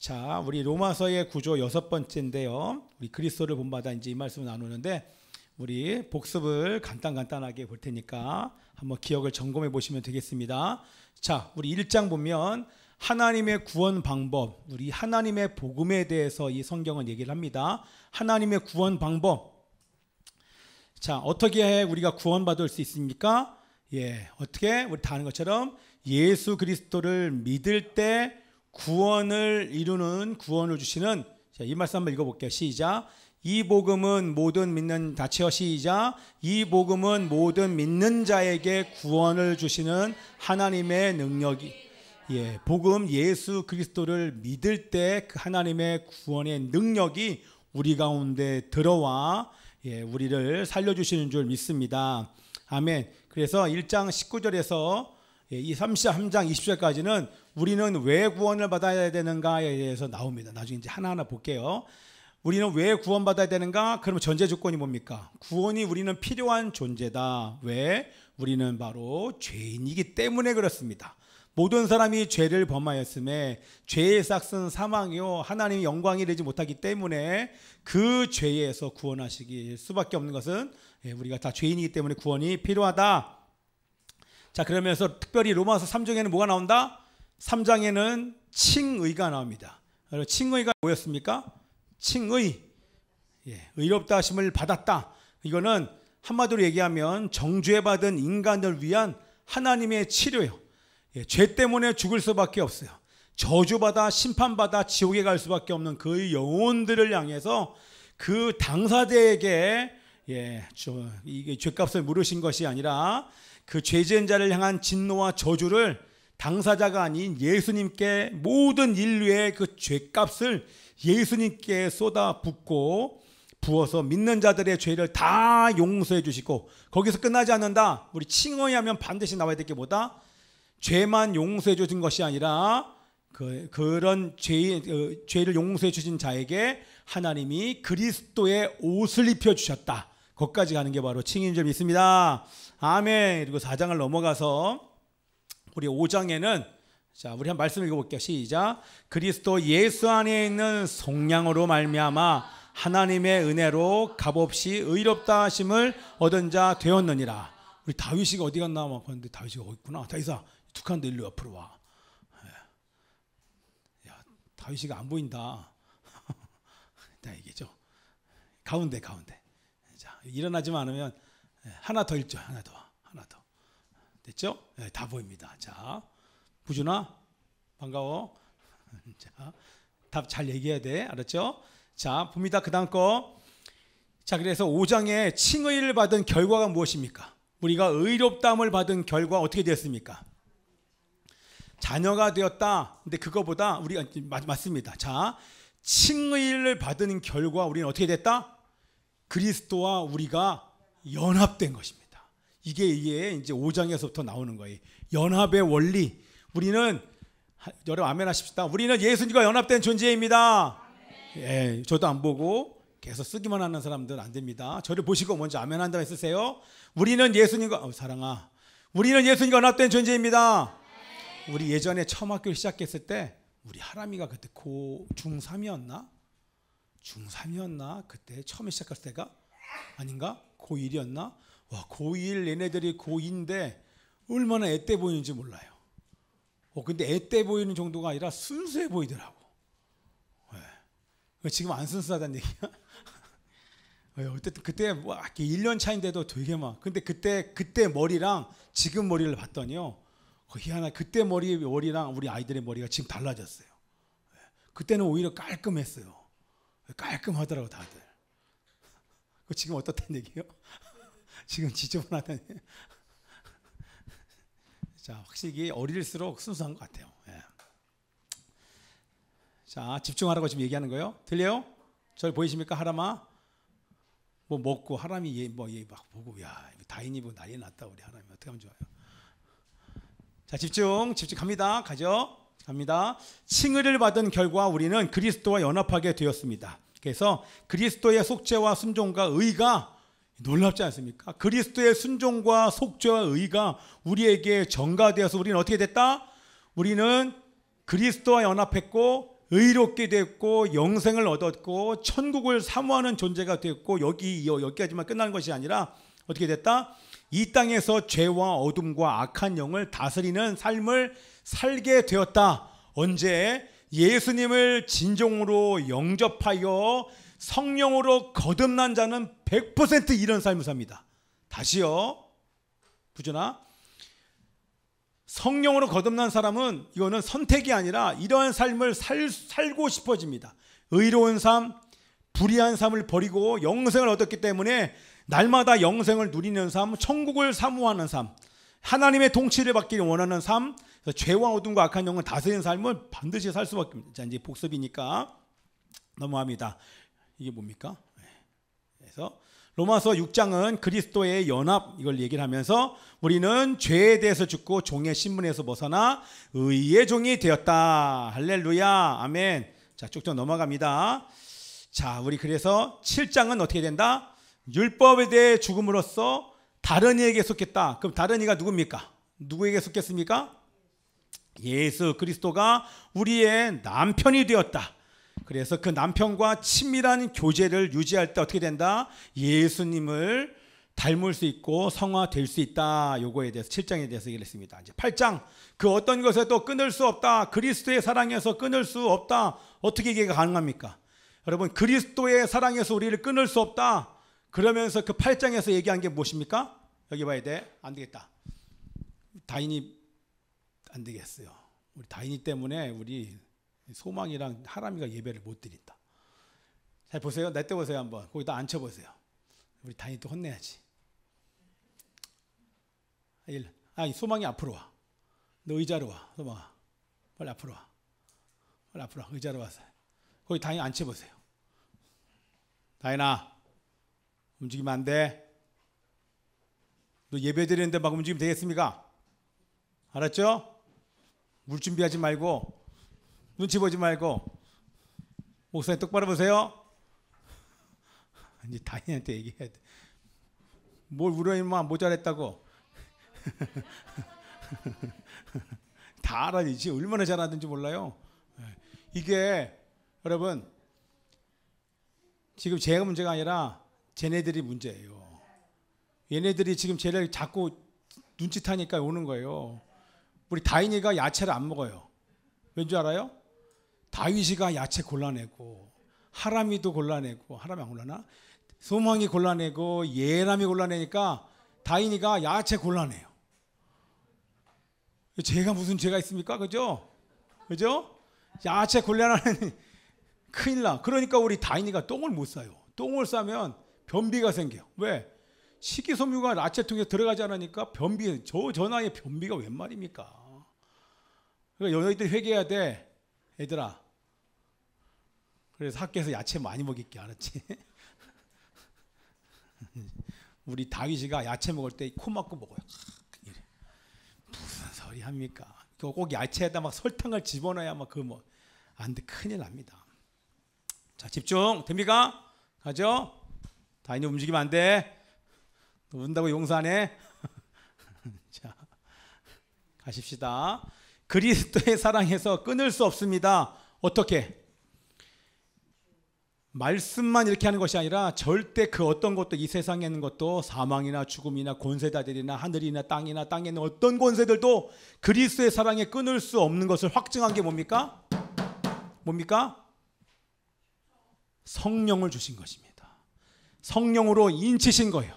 자, 우리 로마서의 구조 6번째인데요. 우리 그리스도를 본받아 이제 이 말씀을 나누는데 우리 복습을 간단하게 볼 테니까 한번 기억을 점검해 보시면 되겠습니다. 자, 우리 1장 보면 하나님의 구원 방법, 우리 하나님의 복음에 대해서 이 성경은 얘기를 합니다. 하나님의 구원 방법. 자, 어떻게 해 우리가 구원받을 수 있습니까? 어떻게? 우리 다 아는 것처럼 예수 그리스도를 믿을 때 구원을 이루는, 구원을 주시는, 자, 이 말씀 한번 읽어볼게요. 시작. 이 복음은 모든 믿는, 다치어 시작. 이 복음은 모든 믿는 자에게 구원을 주시는 하나님의 능력이, 복음 예수 그리스도를 믿을 때 그 하나님의 구원의 능력이 우리 가운데 들어와 우리를 살려주시는 줄 믿습니다. 아멘. 그래서 1장 19절에서 이 33장 20절까지는 우리는 왜 구원을 받아야 되는가에 대해서 나옵니다. 나중에 이제 하나하나 볼게요. 우리는 왜 구원받아야 되는가? 그러면 전제 조건이 뭡니까? 구원이 우리는 필요한 존재다. 왜? 우리는 바로 죄인이기 때문에 그렇습니다. 모든 사람이 죄를 범하였음에 죄의 삭은 사망이요 하나님의 영광이 되지 못하기 때문에 그 죄에서 구원하시기 수밖에 없는 것은 우리가 다 죄인이기 때문에 구원이 필요하다. 자, 그러면서 특별히 로마서 3장에는 뭐가 나온다? 3장에는 칭의가 나옵니다. 칭의가 뭐였습니까? 칭의, 의롭다 하심을 받았다. 이거는 한마디로 얘기하면 정죄받은 인간을 위한 하나님의 치료예요. 죄 때문에 죽을 수밖에 없어요. 저주받아 심판받아 지옥에 갈 수밖에 없는 그 영혼들을 향해서 그 당사자에게 이게 죄값을 물으신 것이 아니라 그 죄지은 자를 향한 진노와 저주를 당사자가 아닌 예수님께 모든 인류의 그 죄값을 예수님께 쏟아붓고 부어서 믿는 자들의 죄를 다 용서해 주시고, 거기서 끝나지 않는다. 우리 칭의하면 반드시 나와야 될 게 뭐다? 죄만 용서해 주신 것이 아니라 그런 죄를 용서해 주신 자에게 하나님이 그리스도의 옷을 입혀 주셨다. 거기까지 가는 게 바로 칭의인 줄 믿습니다. 아멘. 그리고 4장을 넘어가서 우리 5장에는, 자, 우리 한 말씀 읽어볼게요. 시작. 그리스도 예수 안에 있는 속량으로 말미암아 하나님의 은혜로 값없이 의롭다 하심을 얻은 자 되었느니라. 우리 다윗이 어디 갔나 막 봤는데 다윗이 어디 있구나. 다윗아, 두 칸도 일로 옆으로 와. 야, 다윗이 안 보인다. 다 얘기죠. 가운데. 자, 일어나지만 않으면 하나 더 읽죠. 하나 더. 됐죠? 다 보입니다. 자, 부준아, 반가워. 자, 답 잘 얘기해야 돼. 알았죠? 자, 봅니다. 그 다음 거. 자, 그래서 5장에 칭의를 받은 결과가 무엇입니까? 우리가 의롭다함을 받은 결과 어떻게 되었습니까? 자녀가 되었다. 근데 그거보다 우리가 맞습니다. 자, 칭의를 받은 결과 우리는 어떻게 됐다? 그리스도와 우리가 연합된 것입니다. 이게 이제 5장에서부터 나오는 거예요. 연합의 원리. 우리는, 여러분 아멘 하십시다. 우리는 예수님과 연합된 존재입니다. 저도 안 보고 계속 쓰기만 하는 사람들은 안 됩니다. 저를 보시고 먼저 아멘 한다고 쓰세요. 우리는 예수님과, 사랑아, 우리는 예수님과 연합된 존재입니다. 우리 예전에 처음 학교를 시작했을 때 우리 하람이가 그때 중3이었나? 중3이었나? 그때 처음에 시작했을 때가 아닌가? 고1이었나? 와, 고1 얘네들이 고2인데 얼마나 앳돼 보이는지 몰라요. 근데 앳돼 보이는 정도가 아니라 순수해 보이더라고. 지금 안 순수하다는 얘기야? 어쨌든 그때 뭐 1년 차인데도 되게 막, 근데 그때 머리랑 지금 머리를 봤더니요, 희한하게 그때 머리랑 우리 아이들의 머리가 지금 달라졌어요. 그때는 오히려 깔끔했어요. 깔끔하더라고 다들. 지금 어떻다는 얘기예요? 지금 지저분하다는 얘기예요? 자, 확실히 어릴수록 순수한 것 같아요. 자, 집중하라고 지금 얘기하는 거예요. 들려요? 저를 보이십니까? 하람아 뭐 먹고, 하람이 얘 막 보고, 야, 다인이 보고 난리 났다. 우리 하람이 어떻게 하면 좋아요? 자, 집중 갑니다. 갑니다. 칭의를 받은 결과 우리는 그리스도와 연합하게 되었습니다. 그래서 그리스도의 속죄와 순종과 의가 놀랍지 않습니까? 그리스도의 순종과 속죄와 의가 우리에게 전가되어서 우리는 어떻게 됐다? 우리는 그리스도와 연합했고 의롭게 됐고 영생을 얻었고 천국을 사모하는 존재가 됐고 여기까지만 끝나는 것이 아니라 어떻게 됐다? 이 땅에서 죄와 어둠과 악한 영을 다스리는 삶을 살게 되었다. 언제? 예수님을 진정으로 영접하여 성령으로 거듭난 자는 100% 이런 삶을 삽니다. 다시요. 부전아. 성령으로 거듭난 사람은 이거는 선택이 아니라 이러한 삶을 살고 싶어집니다. 의로운 삶, 불의한 삶을 버리고 영생을 얻었기 때문에 날마다 영생을 누리는 삶, 천국을 사모하는 삶, 하나님의 통치를 받기를 원하는 삶, 죄와 어둠과 악한 영을 다스리는 삶을 반드시 살 수밖에 없습니다. 자, 이제 복습이니까 넘어갑니다. 이게 뭡니까? 그래서 로마서 6장은 그리스도의 연합 이걸 얘기를 하면서 우리는 죄에 대해서 죽고 종의 신분에서 벗어나 의의 종이 되었다. 할렐루야. 아멘. 자, 쭉쭉 넘어갑니다. 자, 우리 그래서 7장은 어떻게 된다? 율법에 대해 죽음으로써 다른 이에게 속했다. 그럼 다른 이가 누굽니까? 누구에게 속했습니까? 예수 그리스도가 우리의 남편이 되었다. 그래서 그 남편과 친밀한 교제를 유지할 때 어떻게 된다? 예수님을 닮을 수 있고 성화될 수 있다. 요거에 대해서 7장에 대해서 얘기를 했습니다. 이제 8장 그 어떤 것에도 끊을 수 없다. 그리스도의 사랑에서 끊을 수 없다. 어떻게 이게 가능합니까? 여러분 그리스도의 사랑에서 우리를 끊을 수 없다. 그러면서 그 8장에서 얘기한 게 무엇입니까? 여기 봐야 돼. 안 되겠다. 다인이 안 되겠어요. 우리 다인이 때문에 우리 소망이랑 하람이가 예배를 못 드린다. 잘 보세요. 내 때 보세요 한번. 거기다 앉혀보세요. 우리 다인이 또 혼내야지. 소망이 앞으로 와. 너 의자로 와. 소망아. 빨리 앞으로 와. 빨리 앞으로 와. 의자로 와서. 거기 다인이 앉혀보세요. 다인아. 움직이면 안 돼. 너 예배 드리는데 막 움직이면 되겠습니까? 알았죠? 물 준비하지 말고 눈치 보지 말고 목사님 똑바로 보세요. 이제 다인한테 얘기해야 돼. 뭘 울어 임마 모자랬다고. 다 알아야지. 얼마나 잘하는지 몰라요. 이게 여러분 지금 제가 문제가 아니라 쟤네들이 문제예요. 얘네들이 지금 쟤를 자꾸 눈짓하니까 오는 거예요. 우리 다인이가 야채를 안 먹어요. 왠지 알아요? 다윗이가 야채 골라내고 하람이도 골라내고 하람이 안 골라나? 소망이 골라내고 예람이 골라내니까 다인이가 야채 골라내요. 제가 무슨 죄가 있습니까? 그죠? 그죠? 야채 골라내는 큰일 나. 그러니까 우리 다인이가 똥을 못 싸요. 똥을 싸면 변비가 생겨요. 왜? 식이섬유가 야채통에 들어가지 않으니까 변비, 저 나이에 변비가 웬 말입니까? 그러니까 너희들 회개해야 돼. 얘들아. 그래서 학교에서 야채 많이 먹일게. 알았지? 우리 다윗이가 야채 먹을 때 코 막고 먹어요. 무슨 소리 합니까? 꼭 야채에다 막 설탕을 집어넣어야 막 안 돼. 큰일 납니다. 자, 집중. 됩니까? 가죠? 다인이 움직이면 안 돼. 운다고 용서 안 해? 자, 가십시다. 그리스도의 사랑에서 끊을 수 없습니다. 어떻게? 말씀만 이렇게 하는 것이 아니라 절대 그 어떤 것도 이 세상에 있는 것도 사망이나 죽음이나 권세자들이나 하늘이나 땅이나 땅에 있는 어떤 권세들도 그리스도의 사랑에 끊을 수 없는 것을 확증한 게 뭡니까? 뭡니까? 성령을 주신 것입니다. 성령으로 인치신 거예요.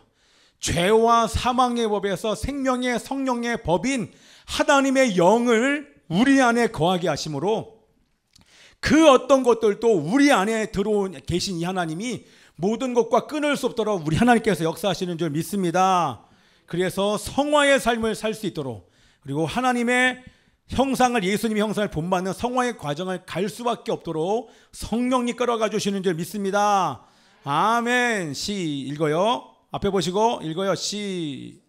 죄와 사망의 법에서 생명의 성령의 법인 하나님의 영을 우리 안에 거하게 하심으로 그 어떤 것들도 우리 안에 계신 이 하나님이 모든 것과 끊을 수 없도록 우리 하나님께서 역사하시는 줄 믿습니다. 그래서 성화의 삶을 살 수 있도록 그리고 하나님의 형상을 예수님의 형상을 본받는 성화의 과정을 갈 수밖에 없도록 성령이 끌어가 주시는 줄 믿습니다. 아멘. 읽어요. 앞에 보시고 읽어요. 시작.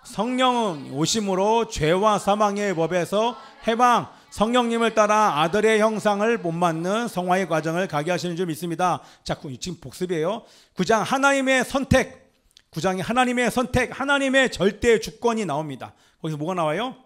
성령은 오심으로 죄와 사망의 법에서 해방, 성령님을 따라 아들의 형상을 본받는 성화의 과정을 가게 하시는 줄 믿습니다. 자, 지금 복습이에요. 9장 하나님의 선택, 9장에 하나님의 선택, 하나님의 절대 주권이 나옵니다. 거기서 뭐가 나와요?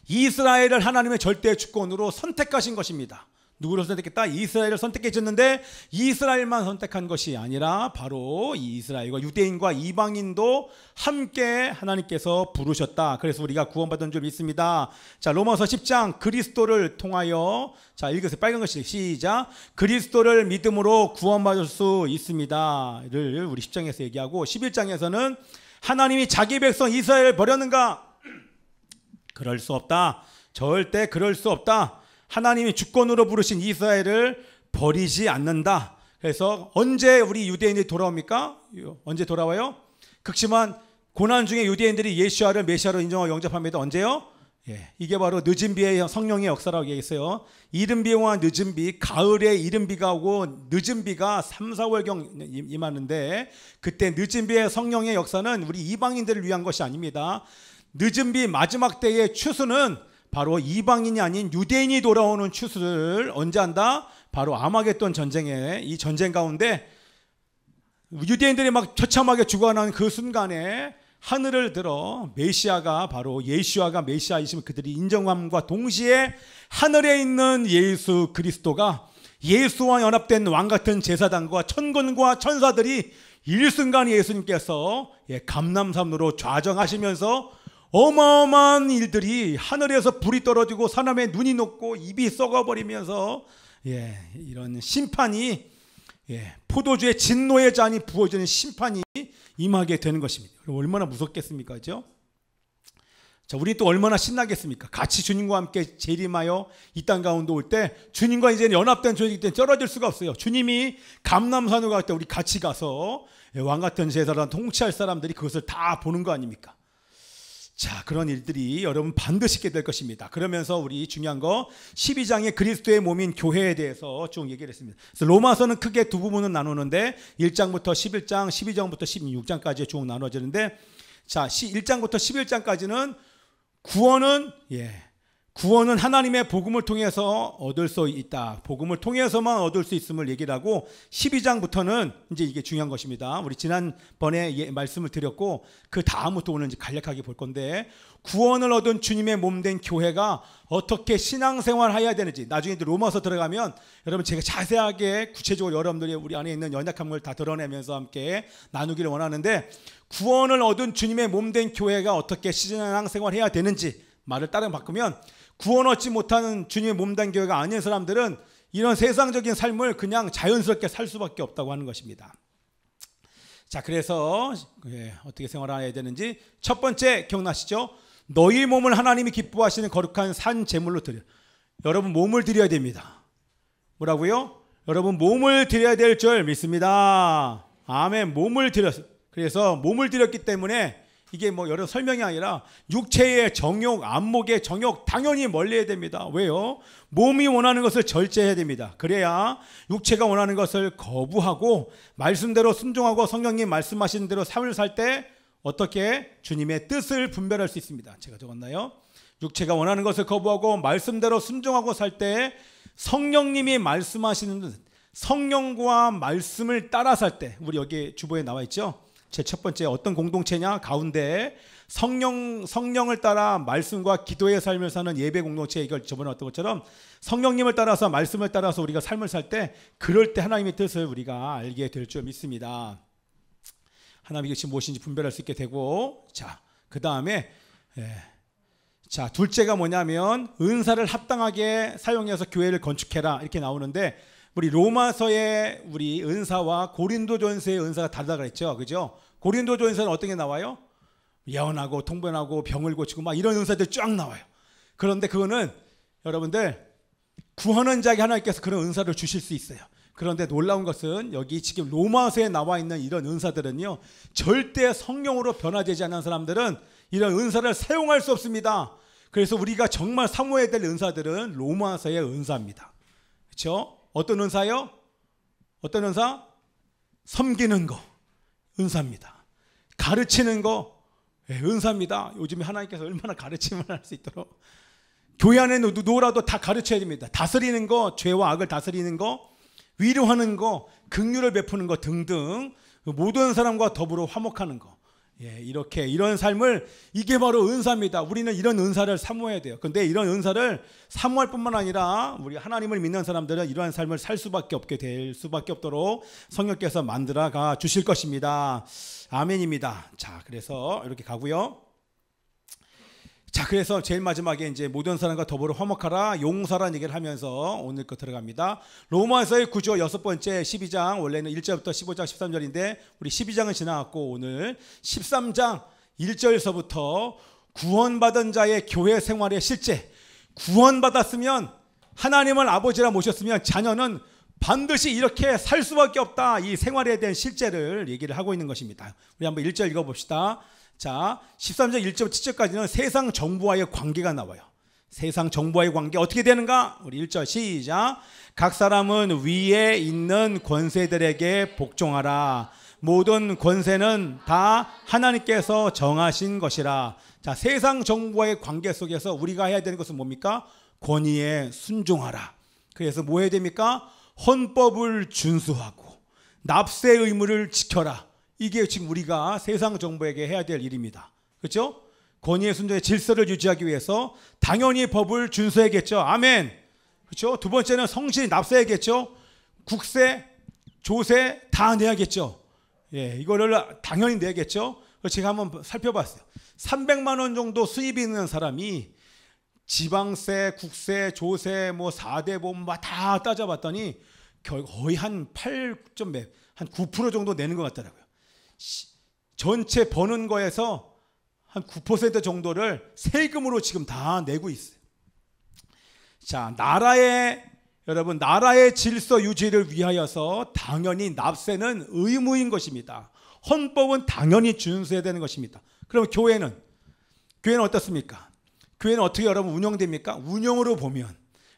이스라엘을 하나님의 절대 주권으로 선택하신 것입니다. 누구를 선택했다? 이스라엘을 선택해줬는데 이스라엘만 선택한 것이 아니라 바로 이 이스라엘과 유대인과 이방인도 함께 하나님께서 부르셨다. 그래서 우리가 구원받은 줄 믿습니다. 자, 로마서 10장 그리스도를 통하여, 자, 읽으세요. 빨간 글씨 시작. 그리스도를 믿음으로 구원받을 수 있습니다를 우리 10장에서 얘기하고, 11장에서는 하나님이 자기 백성 이스라엘을 버렸는가? 그럴 수 없다. 절대 그럴 수 없다. 하나님이 주권으로 부르신 이스라엘을 버리지 않는다. 그래서 언제 우리 유대인들이 돌아옵니까? 언제 돌아와요? 극심한 고난 중에 유대인들이 예수를 메시아로 인정하고 영접합니다. 언제요? 이게 바로 늦은 비의 성령의 역사라고 얘기했어요. 이른 비와 늦은 비, 가을에 이른 비가 오고 늦은 비가 3, 4월경 임하는데, 그때 늦은 비의 성령의 역사는 우리 이방인들을 위한 것이 아닙니다. 늦은 비 마지막 때의 추수는 바로 이방인이 아닌 유대인이 돌아오는 추수를 언제 한다? 바로 아마겟돈 전쟁에, 이 전쟁 가운데 유대인들이 막 처참하게 죽어가는 그 순간에 하늘을 들어 메시아가 바로 예수아가 메시아이심을 그들이 인정함과 동시에 하늘에 있는 예수 그리스도가 예수와 연합된 왕같은 제사장과 천군과 천사들이 일순간 예수님께서 감람산으로 좌정하시면서 어마어마한 일들이, 하늘에서 불이 떨어지고 사람의 눈이 녹고 입이 썩어버리면서 이런 심판이, 포도주의 진노의 잔이 부어지는 심판이 임하게 되는 것입니다. 얼마나 무섭겠습니까? 그죠? 자, 우리 또 얼마나 신나겠습니까? 같이 주님과 함께 재림하여 이 땅 가운데 올 때 주님과 이제 연합된 조직이기 때문에 떨어질 수가 없어요. 주님이 감람산으로 갈 때 우리 같이 가서 왕같은 제사장 통치할 사람들이 그것을 다 보는 거 아닙니까? 자, 그런 일들이 여러분 반드시 있게 될 것입니다. 그러면서 우리 중요한 거 12장의 그리스도의 몸인 교회에 대해서 쭉 얘기를 했습니다. 그래서 로마서는 크게 두 부분을 나누는데 1장부터 11장, 12장부터 16장까지 쭉 나눠지는데, 자, 1장부터 11장까지는 구원은 하나님의 복음을 통해서 얻을 수 있다. 복음을 통해서만 얻을 수 있음을 얘기를 하고, 12장부터는 이제 이게 중요한 것입니다. 우리 지난번에 말씀을 드렸고 그 다음부터 오늘 이제 간략하게 볼 건데, 구원을 얻은 주님의 몸된 교회가 어떻게 신앙생활을 해야 되는지 나중에 로마서 들어가면 여러분 제가 자세하게 구체적으로 여러분들이 우리 안에 있는 연약함을 다 드러내면서 함께 나누기를 원하는데, 구원을 얻은 주님의 몸된 교회가 어떻게 신앙생활을 해야 되는지 말을 따라 바꾸면, 구원 얻지 못하는 주님의 몸된 교회가 아닌 사람들은 이런 세상적인 삶을 그냥 자연스럽게 살 수밖에 없다고 하는 것입니다. 자, 그래서 어떻게 생활해야 되는지, 첫 번째 기억나시죠? 너희 몸을 하나님이 기뻐하시는 거룩한 산 제물로 드려. 여러분 몸을 드려야 됩니다. 뭐라고요? 여러분 몸을 드려야 될 줄 믿습니다. 아멘. 몸을 드렸어요. 그래서 몸을 드렸기 때문에 이게 뭐 여러 설명이 아니라 육체의 정욕, 안목의 정욕 당연히 멀리해야 됩니다. 왜요? 몸이 원하는 것을 절제해야 됩니다. 그래야 육체가 원하는 것을 거부하고 말씀대로 순종하고 성령님 말씀하시는 대로 삶을 살 때 어떻게 주님의 뜻을 분별할 수 있습니다. 제가 적었나요? 육체가 원하는 것을 거부하고 말씀대로 순종하고 살 때 성령님이 말씀하시는 성령과 말씀을 따라 살 때, 우리 여기 주보에 나와 있죠? 제 첫 번째 어떤 공동체냐? 가운데 성령을 따라 말씀과 기도의 삶을 사는 예배 공동체, 이걸 저번에 왔던 것처럼 성령님을 따라서 말씀을 따라서 우리가 삶을 살 때, 그럴 때 하나님의 뜻을 우리가 알게 될 줄 믿습니다. 하나님의 뜻이 무엇인지 분별할 수 있게 되고, 자, 그 다음에 자, 둘째가 뭐냐면 은사를 합당하게 사용해서 교회를 건축해라 이렇게 나오는데, 우리 로마서의 우리 은사와 고린도전서의 은사가 다르다 그랬죠, 그죠? 고린도전서는 어떤 게 나와요? 예언하고 통변하고 병을 고치고 막 이런 은사들 쫙 나와요. 그런데 그거는 여러분들 구하는 자에게 하나님께서 그런 은사를 주실 수 있어요. 그런데 놀라운 것은 여기 지금 로마서에 나와 있는 이런 은사들은요, 절대 성령으로 변화되지 않는 사람들은 이런 은사를 사용할 수 없습니다. 그래서 우리가 정말 사모해야 될 은사들은 로마서의 은사입니다. 그렇죠? 어떤 은사요? 어떤 은사? 섬기는 거 은사입니다. 가르치는 거 은사입니다. 요즘에 하나님께서 얼마나 가르침을 할 수 있도록, 교회 안에 누구라도 다 가르쳐야 됩니다. 다스리는 거, 죄와 악을 다스리는 거, 위로하는 거, 긍휼을 베푸는 거 등등 모든 사람과 더불어 화목하는 거, 예, 이렇게 이런 삶을 이게 바로 은사입니다. 우리는 이런 은사를 사모해야 돼요. 근데 이런 은사를 사모할 뿐만 아니라 우리 하나님을 믿는 사람들은 이러한 삶을 살 수밖에 없게 될 수밖에 없도록 성령께서 만들어가 주실 것입니다. 아멘입니다. 자, 그래서 이렇게 가고요. 자, 그래서 제일 마지막에 이제 모든 사람과 더불어 화목하라, 용서라는 얘기를 하면서 오늘 거 들어갑니다. 로마서의 구조 6번째 12장, 원래는 1절부터 15장 13절인데 우리 12장은 지나갔고 오늘 13장 1절서부터 구원받은 자의 교회 생활의 실제, 구원받았으면 하나님을 아버지라 모셨으면 자녀는 반드시 이렇게 살 수밖에 없다, 이 생활에 대한 실제를 얘기를 하고 있는 것입니다. 우리 한번 1절 읽어봅시다. 자, 13장 1절부터 7절까지는 세상 정부와의 관계가 나와요. 세상 정부와의 관계 어떻게 되는가? 우리 1절 시작. 각 사람은 위에 있는 권세들에게 복종하라. 모든 권세는 다 하나님께서 정하신 것이라. 자, 세상 정부와의 관계 속에서 우리가 해야 되는 것은 뭡니까? 권위에 순종하라. 그래서 뭐 해야 됩니까? 헌법을 준수하고 납세 의무를 지켜라. 이게 지금 우리가 세상 정부에게 해야 될 일입니다. 그렇죠? 권위의 순종의 질서를 유지하기 위해서 당연히 법을 준수해야겠죠. 아멘. 그렇죠? 두 번째는 성실히 납세해야겠죠. 국세, 조세 다 내야겠죠. 예, 이거를 당연히 내야겠죠. 제가 한번 살펴봤어요. 300만 원 정도 수입이 있는 사람이 지방세, 국세, 조세, 뭐 4대 보험 다 따져봤더니 거의 한 9% 정도 내는 것 같더라고요. 전체 버는 거에서 한 9% 정도를 세금으로 지금 다 내고 있어요. 자, 여러분, 나라의 질서 유지를 위하여서 당연히 납세는 의무인 것입니다. 헌법은 당연히 준수해야 되는 것입니다. 그럼 교회는 어떻습니까? 교회는 어떻게 여러분 운영됩니까? 운영으로 보면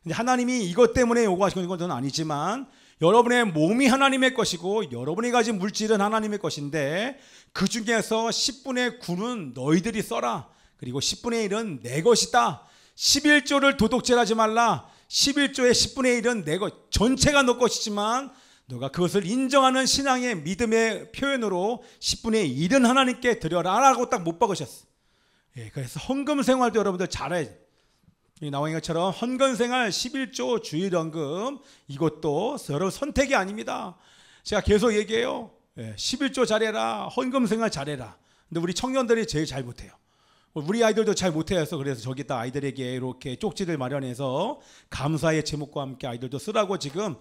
하나님이 이것 때문에 요구하시는 것은 아니지만 여러분의 몸이 하나님의 것이고 여러분이 가진 물질은 하나님의 것인데 그 중에서 10분의 9는 너희들이 써라. 그리고 10분의 1은 내 것이다. 11조를 도둑질하지 말라. 11조의 10분의 1은 내 것, 전체가 너 것이지만 너가 그것을 인정하는 신앙의 믿음의 표현으로 10분의 1은 하나님께 드려라 라고 딱 못 박으셨어. 예, 그래서 헌금 생활도 여러분들 잘해. 나와 있는 것처럼 헌금생활 11조 주일헌금, 이것도 여러분 선택이 아닙니다. 제가 계속 얘기해요. 11조 잘해라, 헌금생활 잘해라. 근데 우리 청년들이 제일 잘 못해요. 우리 아이들도 잘 못해서 그래서 저기다 아이들에게 이렇게 쪽지를 마련해서 감사의 제목과 함께 아이들도 쓰라고 지금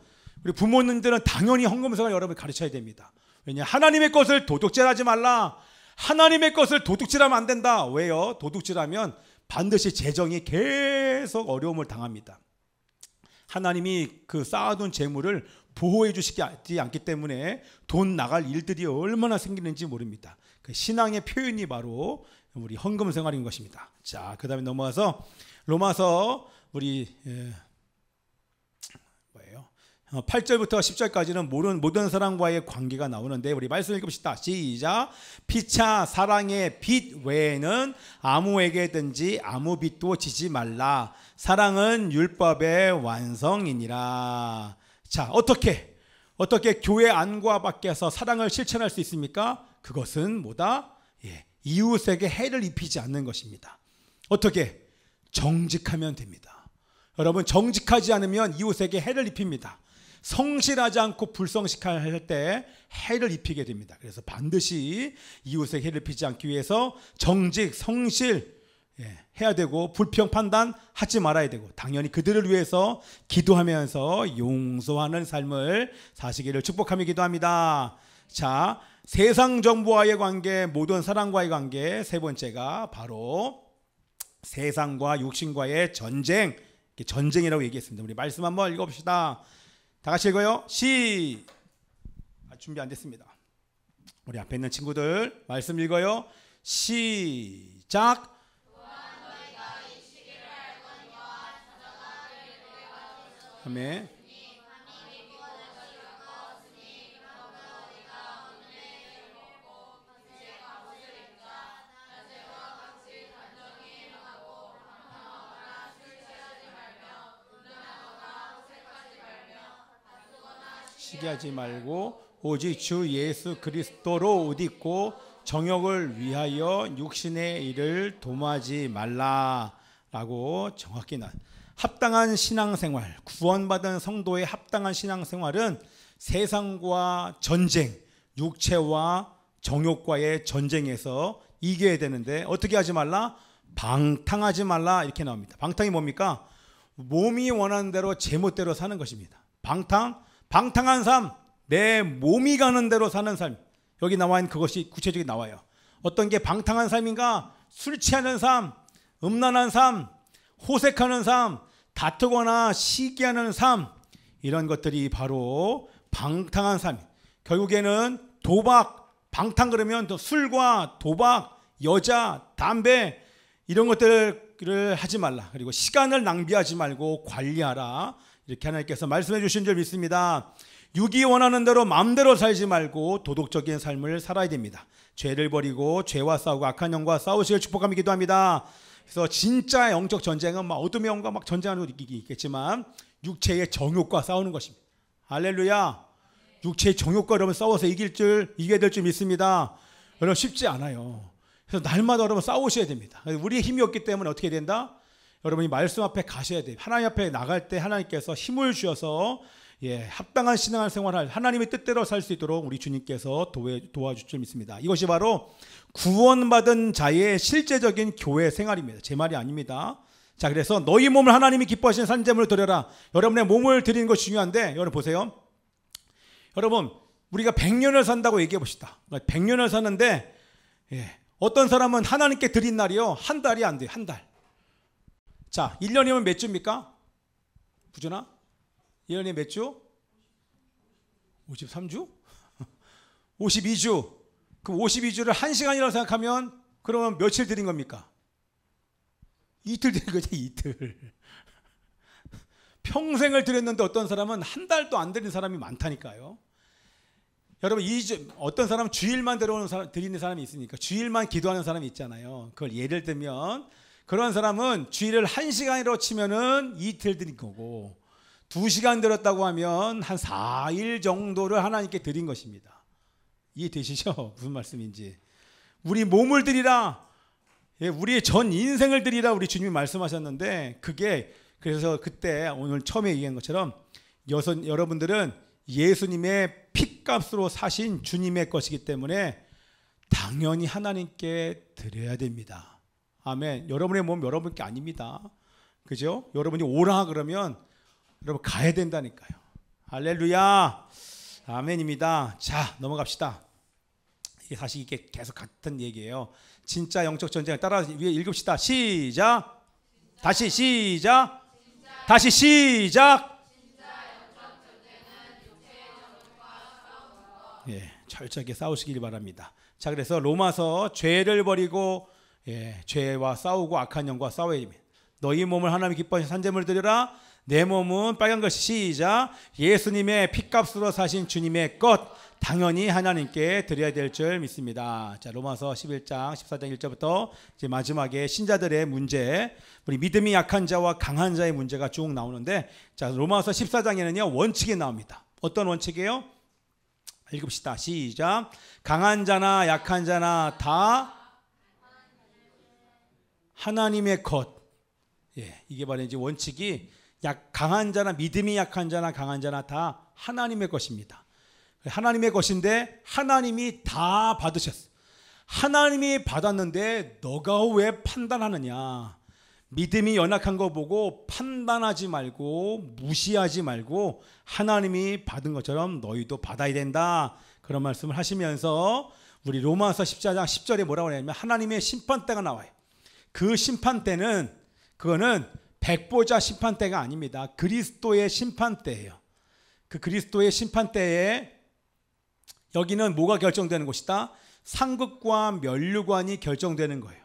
우리 부모님들은 당연히 헌금생활 여러분 가르쳐야 됩니다. 왜냐, 하나님의 것을 도둑질하지 말라. 하나님의 것을 도둑질하면 안 된다. 왜요? 도둑질하면 반드시 재정이 계속 어려움을 당합니다. 하나님이 그 쌓아둔 재물을 보호해 주시지 않기 때문에 돈 나갈 일들이 얼마나 생기는지 모릅니다. 그 신앙의 표현이 바로 우리 헌금 생활인 것입니다. 자, 그 다음에 넘어와서 로마서 우리 8절부터 10절까지는 모든 사람과의 관계가 나오는데 우리 말씀 읽읍시다. 시작. 피차 사랑의 빚 외에는 아무에게든지 아무 빚도 지지 말라. 사랑은 율법의 완성이니라. 자, 어떻게 교회 안과 밖에서 사랑을 실천할 수 있습니까? 그것은 뭐다? 이웃에게 해를 입히지 않는 것입니다. 어떻게? 정직하면 됩니다. 여러분, 정직하지 않으면 이웃에게 해를 입힙니다. 성실하지 않고 불성실할 때 해를 입히게 됩니다. 그래서 반드시 이웃에게 해를 입히지 않기 위해서 정직, 성실 해야 되고 불평 판단 하지 말아야 되고 당연히 그들을 위해서 기도하면서 용서하는 삶을 사시기를 축복하며 기도합니다. 자, 세상 정부와의 관계, 모든 사람과의 관계, 세 번째가 바로 세상과 육신과의 전쟁이라고 얘기했습니다. 우리 말씀 한번 읽어봅시다. 다 같이 읽어요. 준비 안 됐습니다. 우리 앞에 있는 친구들 말씀 읽어요. 시작. 아멘. 시기하지 말고 오직 주 예수 그리스도로 옷 입고 정욕을 위하여 육신의 일을 도모하지 말라라고 정확히 합당한 신앙생활, 구원받은 성도의 합당한 신앙생활은 세상과 전쟁, 육체와 정욕과의 전쟁에서 이겨야 되는데 어떻게 하지 말라? 방탕하지 말라 이렇게 나옵니다. 방탕이 뭡니까? 몸이 원하는 대로 제멋대로 사는 것입니다. 방탕한 삶, 내 몸이 가는 대로 사는 삶. 여기 나와 있는 그것이 구체적으로 나와요. 어떤 게 방탕한 삶인가? 술 취하는 삶, 음란한 삶, 호색하는 삶, 다투거나 시기하는 삶, 이런 것들이 바로 방탕한 삶. 결국에는 도박, 방탕 그러면 또 술과 도박, 여자, 담배 이런 것들을 하지 말라. 그리고 시간을 낭비하지 말고 관리하라. 이렇게 하나님께서 말씀해 주신 줄 믿습니다. 육이 원하는 대로 마음대로 살지 말고 도덕적인 삶을 살아야 됩니다. 죄를 버리고 죄와 싸우고 악한 영과 싸우시길 축복하며 기도합니다. 그래서 진짜 영적 전쟁은 막 어둠의 영과 막 전쟁하는 것도 있겠지만 육체의 정욕과 싸우는 것입니다. 할렐루야. 육체의 정욕과 여러분 싸워서 이겨야 될 줄 믿습니다. 여러분 쉽지 않아요. 그래서 날마다 여러분 싸우셔야 됩니다. 우리의 힘이 없기 때문에 어떻게 된다? 여러분이 말씀 앞에 가셔야 돼요. 하나님 앞에 나갈 때 하나님께서 힘을 주셔서 합당한 신앙생활을 하나님의 뜻대로 살 수 있도록 우리 주님께서 도와줄 줄 믿습니다. 이것이 바로 구원받은 자의 실제적인 교회 생활입니다. 제 말이 아닙니다. 자, 그래서 너희 몸을 하나님이 기뻐하시는 산제물로 드려라. 여러분의 몸을 드리는 것이 중요한데 여러분 보세요. 여러분 우리가 100년을 산다고 얘기해 봅시다. 100년을 사는데 어떤 사람은 하나님께 드린 날이요 한 달이 안 돼요. 한 달. 자, 1년이면 몇 주입니까? 부준아? 1년에 몇 주? 53주? 52주. 그럼 52주를 1시간이라고 생각하면 그러면 며칠 드린 겁니까? 이틀 드린 거죠. 이틀. 평생을 드렸는데 어떤 사람은 한 달도 안 드린 사람이 많다니까요. 여러분 어떤 사람은 주일만 드리는 사람이 있으니까 주일만 기도하는 사람이 있잖아요. 그걸 예를 들면 그런 사람은 주일을 1시간으로 치면은 이틀 드린 거고 2시간 들었다고 하면 한 4일 정도를 하나님께 드린 것입니다. 이해되시죠? 무슨 말씀인지. 우리 몸을 드리라. 우리의 전 인생을 드리라 우리 주님이 말씀하셨는데 그게 그래서 그때 오늘 처음에 얘기한 것처럼 여러분들은 예수님의 핏값으로 사신 주님의 것이기 때문에 당연히 하나님께 드려야 됩니다. 아멘. 여러분의 몸 여러분께 아닙니다. 그죠? 여러분이 오라 그러면 여러분 가야 된다니까요. 할렐루야. 아멘입니다. 자, 넘어갑시다. 이게 사실 이게 계속 같은 얘기예요. 진짜 영적 전쟁을 따라 위에 읽읍시다. 시작. 다시 시작. 다시 시작. 철저하게 싸우시길 바랍니다. 자, 그래서 로마서 죄를 버리고 죄와 싸우고 악한 영과 싸워야 됩니다. 너희 몸을 하나님이 기뻐하시는 산제물 드려라. 내 몸은 빨간 것이 시작. 예수님의 핏값으로 사신 주님의 것 당연히 하나님께 드려야 될 줄 믿습니다. 자, 로마서 11장 14장 1절부터 이제 마지막에 신자들의 문제, 우리 믿음이 약한 자와 강한 자의 문제가 쭉 나오는데, 자, 로마서 14장에는요 원칙이 나옵니다. 어떤 원칙이에요? 읽읍시다. 시작. 강한 자나 약한 자나 다 하나님의 것. 이게 바로 이제 원칙이 강한 자나 믿음이 약한 자나 강한 자나 다 하나님의 것입니다. 하나님의 것인데 하나님이 다 받으셨어. 하나님이 받았는데 너가 왜 판단하느냐? 믿음이 연약한 거 보고 판단하지 말고 무시하지 말고 하나님이 받은 것처럼 너희도 받아야 된다. 그런 말씀을 하시면서 우리 로마서 14장 10절에 뭐라고 하냐면 하나님의 심판대가 나와요. 그 심판대는 그거는 백보자 심판대가 아닙니다. 그리스도의 심판대예요. 그 그리스도의 심판대에 여기는 뭐가 결정되는 곳이다? 상급과 면류관이 결정되는 거예요.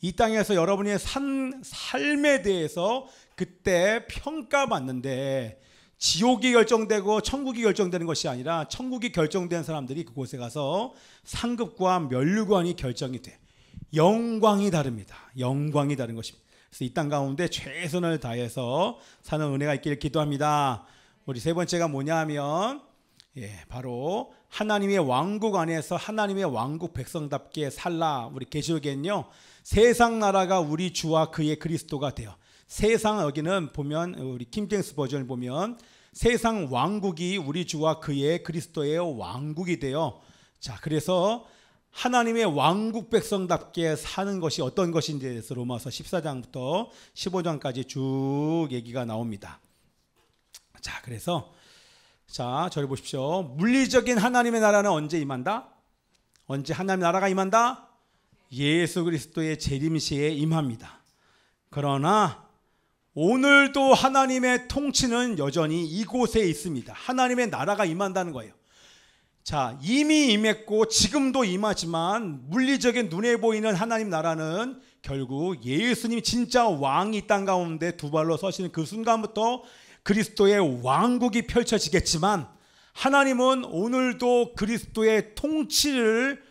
이 땅에서 여러분의 삶에 대해서 그때 평가받는데 지옥이 결정되고 천국이 결정되는 것이 아니라 천국이 결정된 사람들이 그곳에 가서 상급과 면류관이 결정이 돼. 영광이 다릅니다. 영광이 다른 것입니다. 그래서 이 땅 가운데 최선을 다해서 사는 은혜가 있기를 기도합니다. 우리 세 번째가 뭐냐 하면 바로 하나님의 왕국 안에서 하나님의 왕국 백성답게 살라. 우리 계시록에는요, 세상 나라가 우리 주와 그의 그리스도가 되어. 세상, 여기는 보면 우리 킹제임스 버전을 보면 세상 왕국이 우리 주와 그의 그리스도의 왕국이 되어. 자, 그래서 하나님의 왕국 백성답게 사는 것이 어떤 것인지에 대해서 로마서 14장부터 15장까지 쭉 얘기가 나옵니다. 자, 그래서 자, 저를 보십시오. 물리적인 하나님의 나라는 언제 임한다? 언제 하나님의 나라가 임한다? 예수 그리스도의 재림시에 임합니다. 그러나 오늘도 하나님의 통치는 여전히 이곳에 있습니다. 하나님의 나라가 임한다는 거예요. 자, 이미 임했고 지금도 임하지만 물리적인 눈에 보이는 하나님 나라는 결국 예수님이 진짜 왕이 이 땅 가운데 두 발로 서시는 그 순간부터 그리스도의 왕국이 펼쳐지겠지만, 하나님은 오늘도 그리스도의 통치를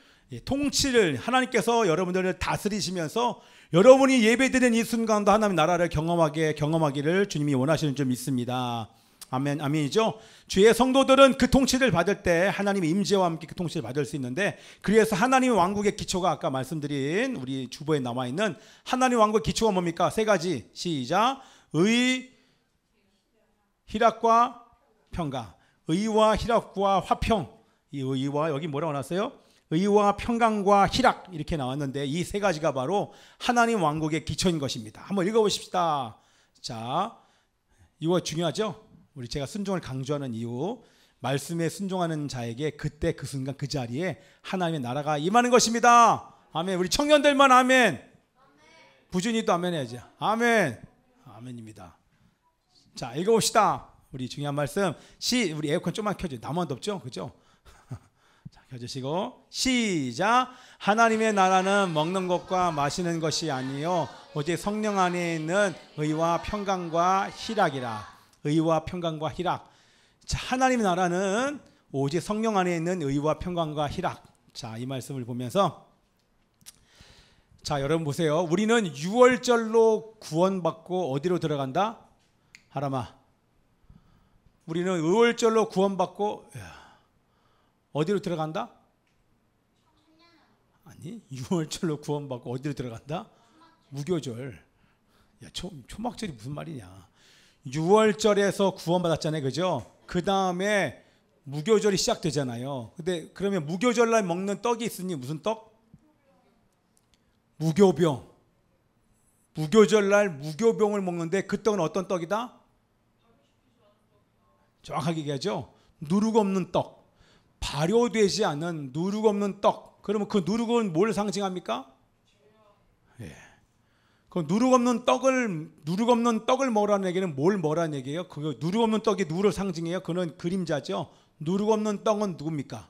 하나님께서 여러분들을 다스리시면서 여러분이 예배드리는 이 순간도 하나님의 나라를 경험하기를 주님이 원하시는 줄 믿습니다. 아멘, 아멘이죠. 주의 성도들은 그 통치를 받을 때 하나님의 임재와 함께 그 통치를 받을 수 있는데, 그래서 하나님의 왕국의 기초가 아까 말씀드린 우리 주보에 나와 있는 하나님의 왕국의 기초가 뭡니까? 세 가지. 시작. 의, 희락과 평강. 의와 희락과 화평. 이 의와, 여기 뭐라고 나왔어요? 의와 평강과 희락, 이렇게 나왔는데 이 세 가지가 바로 하나님 왕국의 기초인 것입니다. 한번 읽어보십시다. 자, 이거 중요하죠? 우리 제가 순종을 강조하는 이유, 말씀에 순종하는 자에게 그때 그 순간 그 자리에 하나님의 나라가 임하는 것입니다. 아멘. 우리 청년들만 아멘. 부준이도 아멘 해야지. 아멘. 아멘입니다. 자, 읽어봅시다. 우리 중요한 말씀. 우리 에어컨 좀만 켜줘요. 나만 덥죠? 그죠? 자, 켜주시고 시작. 하나님의 나라는 먹는 것과 마시는 것이 아니요 오직 성령 안에 있는 의와 평강과 희락이라. 의와 평강과 희락. 자, 하나님의 나라는 오직 성령 안에 있는 의와 평강과 희락. 자, 이 말씀을 보면서, 자, 여러분 보세요. 우리는 6월절로 구원받고 어디로 들어간다? 하람아, 우리는 5월절로 구원받고 어디로 들어간다? 아니, 6월절로 구원받고 어디로 들어간다? 무교절. 야, 초막절이 무슨 말이냐? 6월절에서 구원받았잖아요, 그죠? 그 다음에 무교절이 시작되잖아요. 근데 그러면 무교절날 먹는 떡이 있으니 무슨 떡? 무교병. 무교절날 무교병을 먹는데 그 떡은 어떤 떡이다? 정확하게 얘기하죠. 누룩 없는 떡, 발효되지 않은 누룩 없는 떡. 그러면 그 누룩은 뭘 상징합니까? 예. 그 누룩 없는 떡을 먹으라는 얘기는 뭘 뭐라는 얘기예요? 그 누룩 없는 떡이 누구를 상징해요? 그는 그림자죠. 누룩 없는 떡은 누굽니까?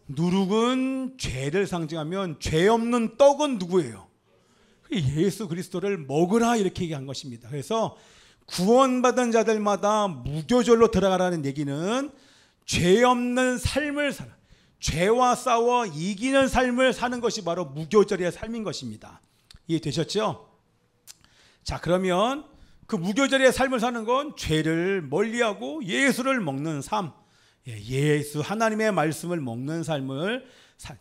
누룩은 죄를 상징하면 죄 없는 떡은 누구예요? 예수 그리스도를 먹으라, 이렇게 얘기한 것입니다. 그래서 구원받은 자들마다 무교절로 들어가라는 얘기는 죄 없는 삶을 살아, 죄와 싸워 이기는 삶을 사는 것이 바로 무교절의 삶인 것입니다. 이해되셨죠? 자, 그러면 그 무교절의 삶을 사는 건 죄를 멀리하고 예수를 먹는 삶, 예수 하나님의 말씀을 먹는 삶을,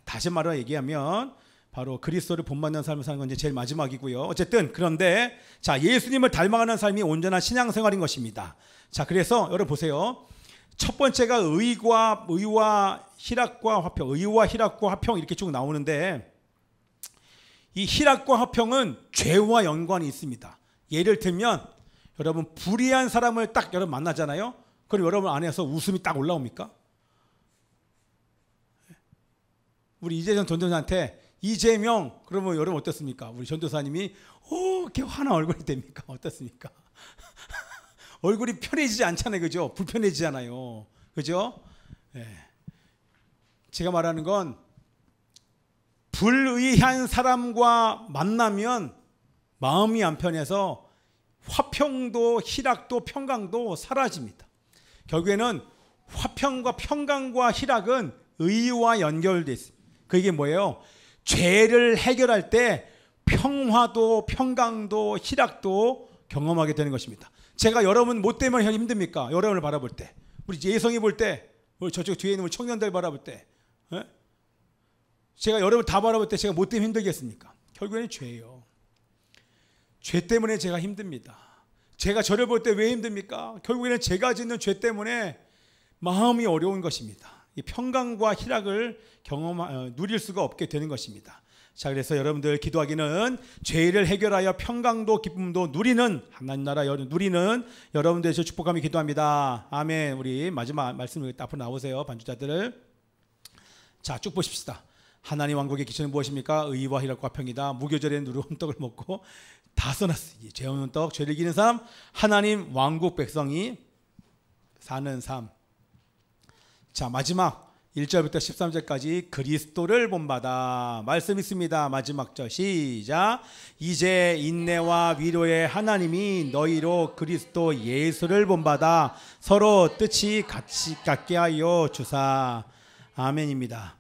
다시 말로 얘기하면 바로 그리스도를 본받는 삶을 사는 건 이제 제일 마지막이고요. 어쨌든 그런데 자, 예수님을 닮아가는 삶이 온전한 신앙생활인 것입니다. 자, 그래서 여러분 보세요. 첫 번째가 의와 희락과 화평, 의와 희락과 화평 이렇게 쭉 나오는데, 이 희락과 화평은 죄와 연관이 있습니다. 예를 들면 여러분 불의한 사람을 딱 여러분 만나잖아요. 그럼 여러분 안에서 웃음이 딱 올라옵니까? 우리 이재정 전도사한테 이재명 그러면 여러분 어떻습니까? 우리 전도사님이 이렇게 환한 얼굴이 됩니까? 어떻습니까? 얼굴이 편해지지 않잖아요, 그죠? 불편해지잖아요, 그죠? 네. 제가 말하는 건 불의한 사람과 만나면 마음이 안 편해서 화평도 희락도 평강도 사라집니다. 결국에는 화평과 평강과 희락은 의와 연결돼 있습니다. 그게 뭐예요? 죄를 해결할 때 평화도 평강도 희락도 경험하게 되는 것입니다. 제가 여러분 뭐 때문에 힘듭니까? 여러분을 바라볼 때, 우리 예성이 볼 때 우리 저쪽 뒤에 있는 우리 청년들 바라볼 때, 예? 제가 여러분 다 바라볼 때 제가 뭐 때문에 힘들겠습니까? 결국에는 죄예요. 죄 때문에 제가 힘듭니다. 제가 저를 볼 때 왜 힘듭니까? 결국에는 제가 짓는 죄 때문에 마음이 어려운 것입니다. 이 평강과 희락을 누릴 수가 없게 되는 것입니다. 자, 그래서 여러분들 기도하기는 죄를 해결하여 평강도 기쁨도 누리는 하나님 나라 누리는 여러분들의 축복함을 기도합니다. 아멘. 우리 마지막 말씀 앞으로 나오세요. 반주자들. 자, 쭉 보십시다. 하나님 왕국의 기초는 무엇입니까? 의와 희락과 평이다. 무교절에 누룩 떡을 먹고 다 써놨어요. 죄 없는 떡, 죄를 이기는 삶, 하나님 왕국 백성이 사는 삶. 자, 마지막 1절부터 13절까지 그리스도를 본받아 말씀 있습니다. 마지막 절 시작. 이제 인내와 위로의 하나님이 너희로 그리스도 예수를 본받아 서로 뜻이 같게 하여 주사. 아멘입니다.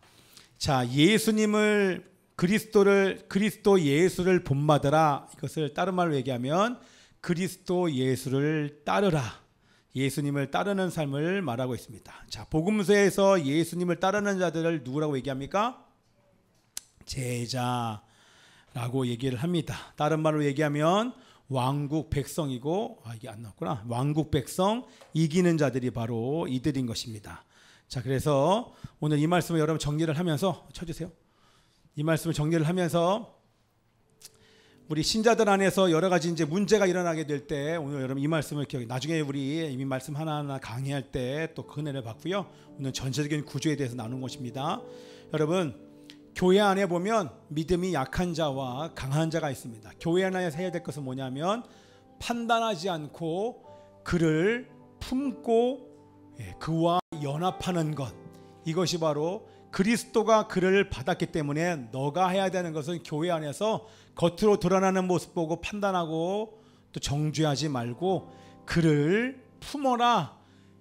자, 예수님을 그리스도 예수를 본받으라. 이것을 다른 말로 얘기하면 그리스도 예수를 따르라. 예수님을 따르는 삶을 말하고 있습니다. 자, 복음서에서 예수님을 따르는 자들을 누구라고 얘기합니까? 제자라고 얘기를 합니다. 다른 말로 얘기하면 왕국 백성이고, 이게 안 나왔구나. 왕국 백성, 이기는 자들이 바로 이들인 것입니다. 자, 그래서 오늘 이 말씀을 여러분 정리를 하면서 쳐주세요. 이 말씀을 정리를 하면서 우리 신자들 안에서 여러 가지 이제 문제가 일어나게 될 때 오늘 여러분 이 말씀을 나중에 우리 이 말씀 하나하나 강의할 때 또 그 은혜를 받고요. 오늘 전체적인 구조에 대해서 나눈 것입니다. 여러분, 교회 안에 보면 믿음이 약한 자와 강한 자가 있습니다. 교회 안에서 해야 될 것은 뭐냐면 판단하지 않고 그를 품고 그와 연합하는 것. 이것이 바로 그리스도가 그를 받았기 때문에 너가 해야 되는 것은 교회 안에서 겉으로 드러나는 모습 보고 판단하고 또 정죄하지 말고 그를 품어라.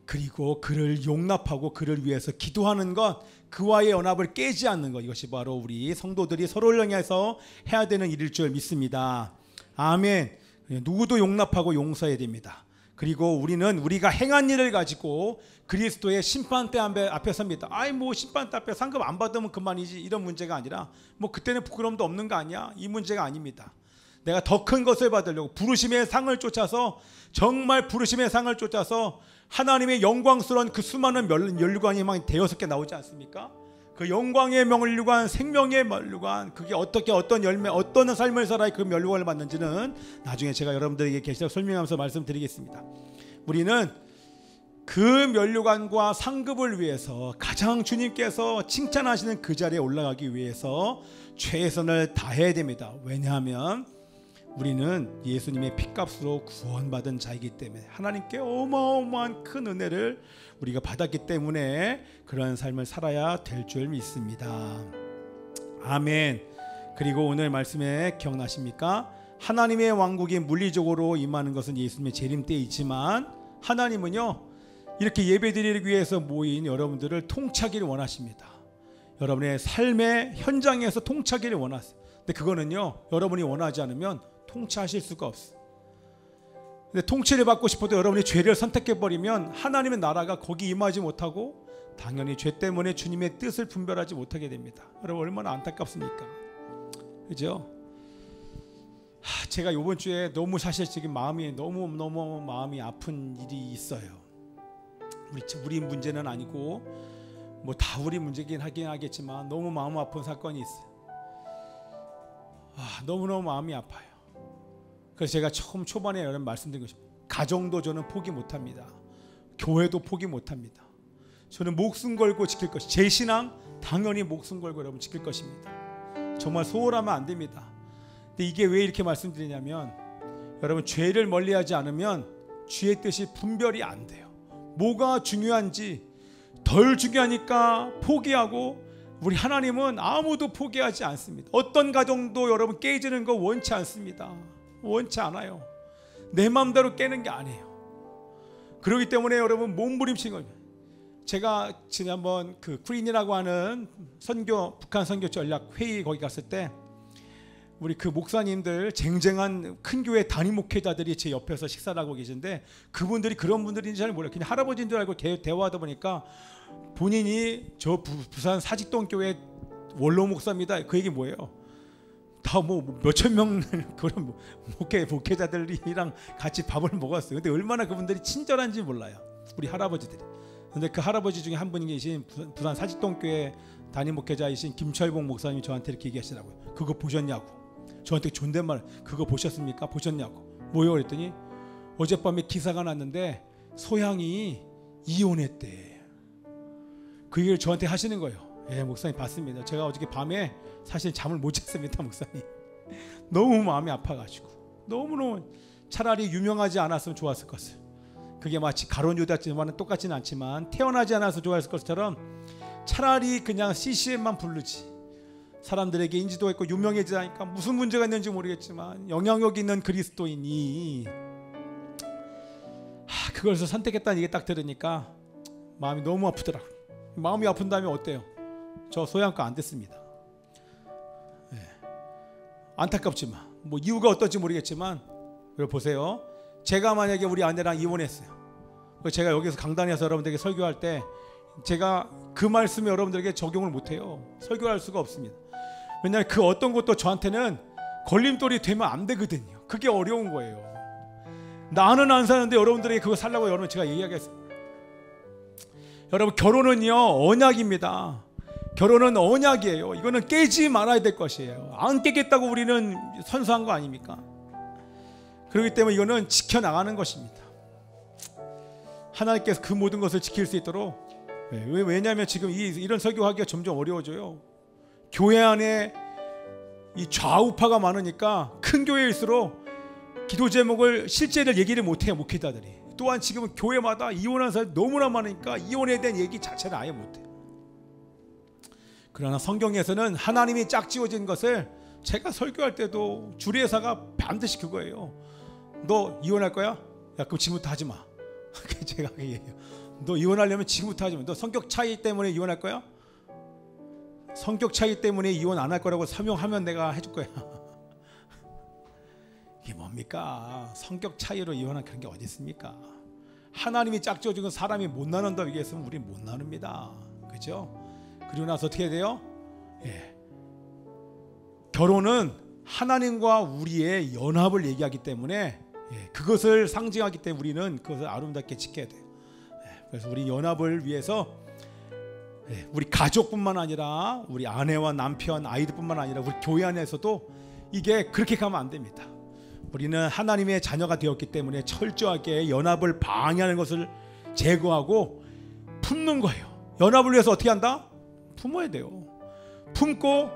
그리고 그를 용납하고 그를 위해서 기도하는 것, 그와의 연합을 깨지 않는 것. 이것이 바로 우리 성도들이 서로를 향해서 해야 되는 일일 줄 믿습니다. 아멘. 누구도 용납하고 용서해야 됩니다. 그리고 우리는 우리가 행한 일을 가지고 그리스도의 심판대 앞에 섭니다. 뭐 심판대 앞에 상급 안 받으면 그만이지, 이런 문제가 아니라 뭐 그때는 부끄러움도 없는 거 아니야, 이 문제가 아닙니다. 내가 더 큰 것을 받으려고 부르심의 상을 쫓아서, 정말 부르심의 상을 쫓아서 하나님의 영광스러운 그 수많은 면류관이 막 대여섯 개 나오지 않습니까? 그 영광의 면류관, 생명의 면류관, 그게 어떻게 어떤 열매, 어떤 삶을 살아야 그 면류관을 받는지는 나중에 제가 여러분들에게 계속 설명하면서 말씀드리겠습니다. 우리는 그 면류관과 상급을 위해서 가장 주님께서 칭찬하시는 그 자리에 올라가기 위해서 최선을 다해야 됩니다. 왜냐하면 우리는 예수님의 피값으로 구원받은 자이기 때문에, 하나님께 어마어마한 큰 은혜를 우리가 받았기 때문에 그런 삶을 살아야 될 줄 믿습니다. 아멘. 그리고 오늘 말씀에 기억나십니까? 하나님의 왕국이 물리적으로 임하는 것은 예수님의 재림 때 있지만, 하나님은요 이렇게 예배드리기 위해서 모인 여러분들을 통치하기를 원하십니다. 여러분의 삶의 현장에서 통치하기를 원하세요. 근데 그거는요 여러분이 원하지 않으면 통치하실 수가 없어요. 근데 통치를 받고 싶어도 여러분이 죄를 선택해버리면 하나님의 나라가 거기 임하지 못하고 당연히 죄 때문에 주님의 뜻을 분별하지 못하게 됩니다. 여러분 얼마나 안타깝습니까? 그죠? 제가 이번 주에 너무 사실 지금 마음이 너무 마음이 아픈 일이 있어요. 우리 문제는 아니고 뭐 다 우리 문제긴 하겠지만 너무 마음 아픈 사건이 있어요. 너무너무 마음이 아파요. 그래서 제가 처음 초반에 여러분 말씀드린 것입니다. 가정도 저는 포기 못합니다. 교회도 포기 못합니다. 저는 목숨 걸고 지킬 것이, 제 신앙 당연히 목숨 걸고 여러분 지킬 것입니다. 정말 소홀하면 안 됩니다. 근데 이게 왜 이렇게 말씀드리냐면, 여러분 죄를 멀리하지 않으면 주의 뜻이 분별이 안 돼요. 뭐가 중요한지, 덜 중요하니까 포기하고, 우리 하나님은 아무도 포기하지 않습니다. 어떤 가정도 여러분 깨지는 거 원치 않습니다. 원치 않아요. 내 마음대로 깨는 게 아니에요. 그렇기 때문에 여러분 몸부림치는 겁니다. 제가 지난번 그 쿠린이라고 하는 북한 선교 전략 회의 거기 갔을 때 우리 그 목사님들 쟁쟁한 큰 교회 단임 목회자들이 제 옆에서 식사를 하고 계신데 그분들이 그런 분들인지 잘 몰라요. 그냥 할아버지인 줄 알고 대화하다 보니까 본인이 저 부산 사직동 교회 원로 목사입니다. 그 얘기 뭐예요? 다 뭐 몇천 명 그런 목회자들이랑 같이 밥을 먹었어요. 근데 얼마나 그분들이 친절한지 몰라요. 우리 할아버지들이. 근데 그 할아버지 중에 한 분이 계신 부산 사직동 교회 담임 목회자이신 김철봉 목사님이 저한테 이렇게 얘기하시더라고요. 그거 보셨냐고. 저한테 존댓말 그거 보셨습니까? 보셨냐고. 뭐요? 그랬더니 어젯밤에 기사가 났는데 소양이 이혼했대. 그 얘기를 저한테 하시는 거예요. 예, 목사님 봤습니다. 제가 어저께 밤에 사실 잠을 못 잤습니다, 목사님. 너무 마음이 아파가지고 너무너무 차라리 유명하지 않았으면 좋았을 것을. 그게 마치 가론 유다지만은 똑같지는 않지만 태어나지 않아서 좋아했을 것처럼 차라리 그냥 CCM만 부르지. 사람들에게 인지도 있고 유명해지니까 무슨 문제가 있는지 모르겠지만 영향력 있는 그리스도인이 그것을 선택했다는 얘기 딱 들으니까 마음이 너무 아프더라고요. 마음이 아픈 다음에 어때요? 저 소양과 안 됐습니다. 네. 안타깝지만 뭐 이유가 어떨지 모르겠지만 보세요. 제가 만약에 우리 아내랑 이혼했어요. 제가 여기서 강단에서 여러분들에게 설교할 때 제가 그 말씀을 여러분들에게 적용을 못해요. 설교할 수가 없습니다. 왜냐하면 그 어떤 것도 저한테는 걸림돌이 되면 안 되거든요. 그게 어려운 거예요. 나는 안 사는데 여러분들에게 그거 살라고 여러분 제가 얘기하겠어요. 여러분 결혼은요 언약입니다. 결혼은 언약이에요. 이거는 깨지 말아야 될 것이에요. 안 깨겠다고 우리는 선서한 거 아닙니까? 그렇기 때문에 이거는 지켜나가는 것입니다. 하나님께서 그 모든 것을 지킬 수 있도록. 왜냐하면 지금 이런 설교하기가 점점 어려워져요. 교회 안에 이 좌우파가 많으니까 큰 교회일수록 기도 제목을 실제를 얘기를 못해요, 목회자들이. 또한 지금은 교회마다 이혼한 사람이 너무나 많으니까 이혼에 대한 얘기 자체를 아예 못해요. 그러나 성경에서는 하나님이 짝지어진 것을 제가 설교할 때도 주례사가 반드시 그거예요. 너 이혼할 거야? 야 그럼 지금부터 하지 마. 제가 얘기해요. 너 이혼하려면 지금부터 하지 마. 너 성격 차이 때문에 이혼할 거야? 성격 차이 때문에 이혼 안 할 거라고 설명하면 내가 해줄 거야. 이게 뭡니까? 성격 차이로 이혼한 그런 게 어디 있습니까? 하나님이 짝지어준 건 사람이 못 나눈다고 얘기했으면 우린 못 나눕니다. 그렇죠? 그리고 나서 어떻게 돼요? 예. 결혼은 하나님과 우리의 연합을 얘기하기 때문에 그것을 상징하기 때문에 우리는 그것을 아름답게 지켜야 돼요. 그래서 우리 연합을 위해서 우리 가족뿐만 아니라 우리 아내와 남편, 아이들뿐만 아니라 우리 교회 안에서도 이게 그렇게 가면 안 됩니다. 우리는 하나님의 자녀가 되었기 때문에 철저하게 연합을 방해하는 것을 제거하고 품는 거예요. 연합을 위해서 어떻게 한다? 품어야 돼요. 품고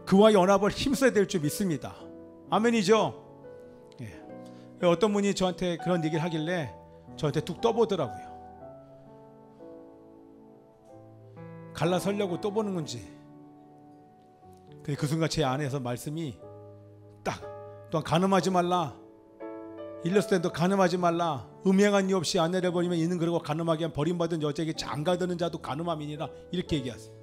그와 연합을 힘써야 될 줄 믿습니다. 아멘이죠? 어떤 분이 저한테 그런 얘기를 하길래 저한테 뚝 떠보더라고요. 갈라서려고 떠보는 건지. 그 순간 제 안에서 말씀이 딱 또한 간음하지 말라. 일렀을 때도 간음하지 말라. 음행한 이 없이 아내를 버리면 이는 그러고 간음하게 한 버림받은 여자에게 장가드는 자도 간음함이니라. 이렇게 얘기하세요.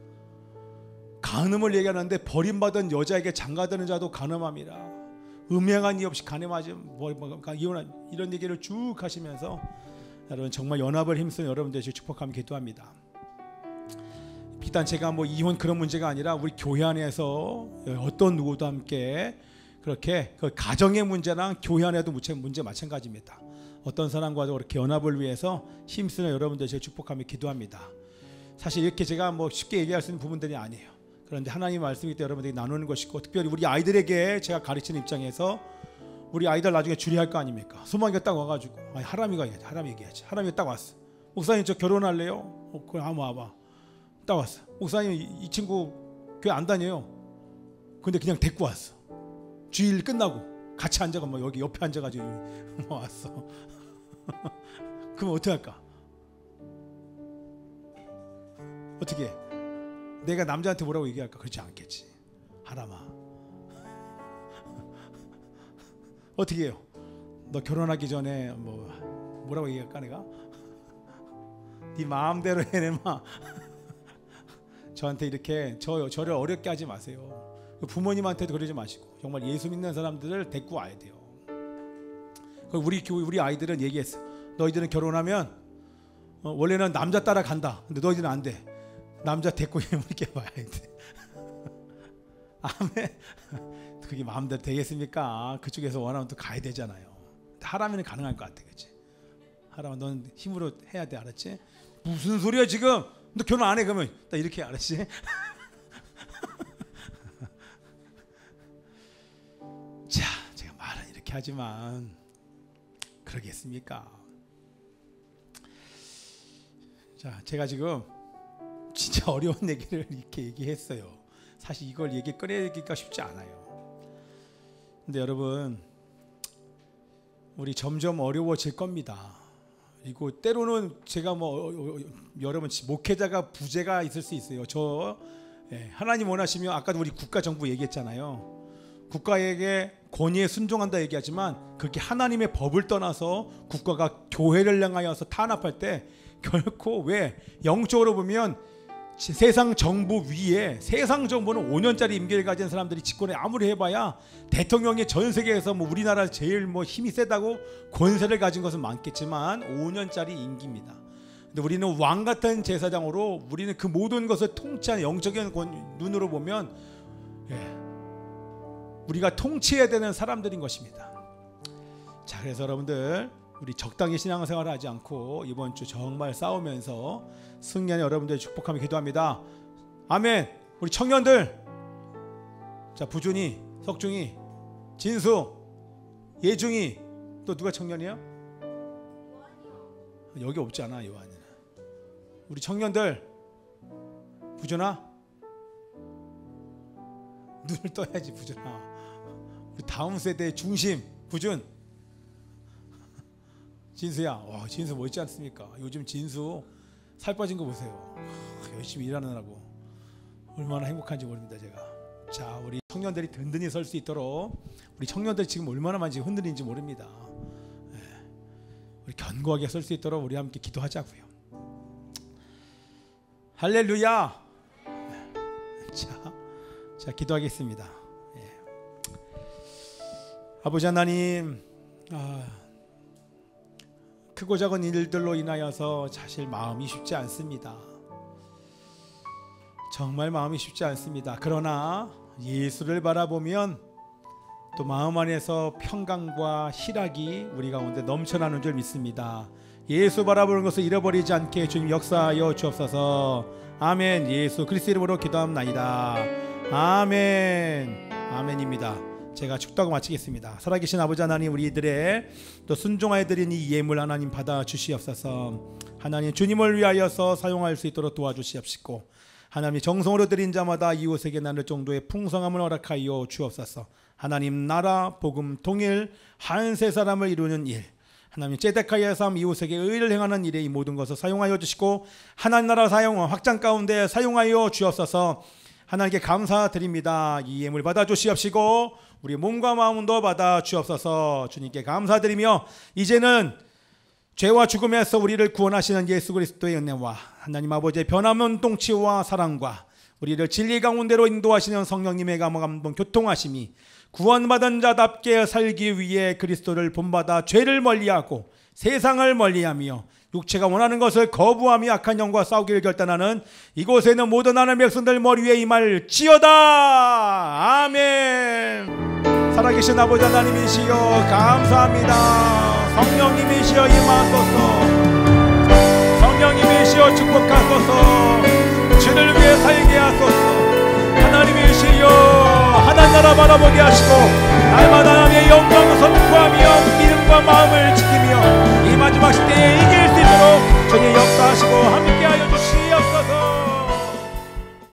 간음을 얘기하는데 버림받은 여자에게 장가드는 자도 간음함이라. 음행한 이 없이 간음하지 이혼한 이런 얘기를 쭉 하시면서 여러분 정말 연합을 힘쓰는 여러분들 축복하며 기도합니다. 비단 제가 뭐 이혼 그런 문제가 아니라 우리 교회 안에서 어떤 누구도 함께 그렇게 그 가정의 문제랑 교회 안에도 문제 마찬가지입니다. 어떤 사람과도 그렇게 연합을 위해서 힘쓰는 여러분들 제가 축복하며 기도합니다. 사실 이렇게 제가 뭐 쉽게 얘기할 수 있는 부분들이 아니에요. 그런데 하나님 말씀일 때 여러분들이 나누는 것이고, 특별히 우리 아이들에게 제가 가르치는 입장에서 우리 아이들 나중에 주리할 거 아닙니까? 소망이가 딱 와가지고 하람이가 얘기하지. 하람이 얘기하지. 하람이가 딱 왔어. 목사님 저 결혼할래요? 그럼 한번 와봐. 딱 왔어. 목사님 이 친구 교회 안 다녀요. 근데 그냥 데리고 왔어. 주일 끝나고 같이 앉아가 뭐 여기 옆에 앉아가지고 뭐 왔어. 그럼 어떻게 할까? 어떻게 해? 내가 남자한테 뭐라고 얘기할까? 그렇지 않겠지. 하람아 어떻게 해요? 너 결혼하기 전에 뭐라고 얘기할까 내가? 네 마음대로 해내마. 저한테 이렇게 저를 어렵게 하지 마세요. 부모님한테도 그러지 마시고 정말 예수 믿는 사람들을 데리고 와야 돼요. 우리 아이들은 얘기했어. 너희들은 결혼하면 원래는 남자 따라 간다. 근데 너희들은 안 돼. 남자 데리고 이렇게 와야 돼. 아멘. 그게 마음대로 되겠습니까? 그쪽에서 원하면 또 가야 되잖아요. 하라면 가능할 것 같아, 그렇지? 하라면 넌 힘으로 해야 돼, 알았지? 무슨 소리야 지금? 너 결혼 안 해 그러면 나 이렇게 알았지? 자, 제가 말은 이렇게 하지만 그러겠습니까? 자, 제가 지금 진짜 어려운 얘기를 이렇게 얘기했어요. 사실 이걸 꺼내기가 쉽지 않아요. 근데 여러분, 우리 점점 어려워질 겁니다. 그리고 때로는 제가 여러분 목회자가 부재가 있을 수 있어요. 하나님 원하시면 아까도 우리 국가 정부 얘기했잖아요. 국가에게 권위에 순종한다 얘기하지만 그렇게 하나님의 법을 떠나서 국가가 교회를 향하여서 탄압할 때 결코 영적으로 보면 세상 정부 위에 세상 정부는 5년짜리 임기를 가진 사람들이 집권에 아무리 해봐야 대통령이 전 세계에서 우리나라 제일 힘이 세다고 권세를 가진 것은 많겠지만 5년짜리 임기입니다. 근데 우리는 왕 같은 제사장으로 우리는 그 모든 것을 통치하는 영적인 눈으로 보면 우리가 통치해야 되는 사람들인 것입니다. 자, 그래서 여러분들 우리 적당히 신앙생활을 하지 않고 이번 주 정말 싸우면서 승리하는 여러분들 축복하며 기도합니다. 아멘. 우리 청년들, 자, 부준이, 석중이, 진수, 예중이, 또 누가 청년이야? 여기 없지 않아, 요한이는. 우리 청년들, 부준아, 눈을 떠야지, 부준아. 우리 다음 세대의 중심, 부준. 진수야, 진수 멋있지 않습니까? 요즘 진수 살 빠진 거 보세요. 열심히 일하느라고 얼마나 행복한지 모릅니다, 제가. 자, 우리 청년들이 든든히 설 수 있도록 우리 청년들 지금 얼마나 많이 흔들리는지 모릅니다. 우리 견고하게 설 수 있도록 우리 함께 기도하자고요. 할렐루야. 자, 기도하겠습니다. 아버지 하나님, 크고 작은 일들로 인하여서 사실 마음이 쉽지 않습니다. 정말 마음이 쉽지 않습니다. 그러나 예수를 바라보면 또 마음 안에서 평강과 희락이 우리 가운데 넘쳐나는 줄 믿습니다. 예수 바라보는 것을 잃어버리지 않게 주님 역사하여 주옵소서. 아멘. 예수 그리스도 이름으로 기도합나이다. 아멘. 아멘입니다. 제가 축도하고 마치겠습니다. 살아계신 아버지 하나님, 우리들의 또 순종하여 드린 이 예물 하나님 받아 주시옵소서. 하나님, 주님을 위하여서 사용할 수 있도록 도와주시옵시고, 하나님 정성으로 드린 자마다 이웃에게 나눌 정도의 풍성함을 허락하여 주옵소서. 하나님 나라 복음 통일 한 세 사람을 이루는 일, 하나님 제데카이의 삶, 이웃에게 의를 행하는 일에 이 모든 것을 사용하여 주시고 하나님 나라 사용 확장 가운데 사용하여 주옵소서. 하나님께 감사드립니다. 이 예물 받아 주시옵시고 우리 몸과 마음도 받아 주옵소서. 주님께 감사드리며 이제는 죄와 죽음에서 우리를 구원하시는 예수 그리스도의 은혜와 하나님 아버지의 변함없는 통치와 사랑과 우리를 진리 가운데로 인도하시는 성령님의 감동 교통하심이 구원받은 자답게 살기 위해 그리스도를 본받아 죄를 멀리하고 세상을 멀리하며 육체가 원하는 것을 거부하며 악한 영과 싸우기를 결단하는 이곳에 있는 모든 하나님의 백성들 머리 위에 임할지어다. 아멘. 살아계신 아버지 하나님이시여 감사합니다. 성령님이시여 임하소서. 성령님이시여 축복하소서. 주를 위해 살게 하소서. 하나님이시여 하나님 나라 바라보게 하시고 날마다 하나님의 영광을 선포하며 믿음과 마음을 지키며 이 마지막 시대에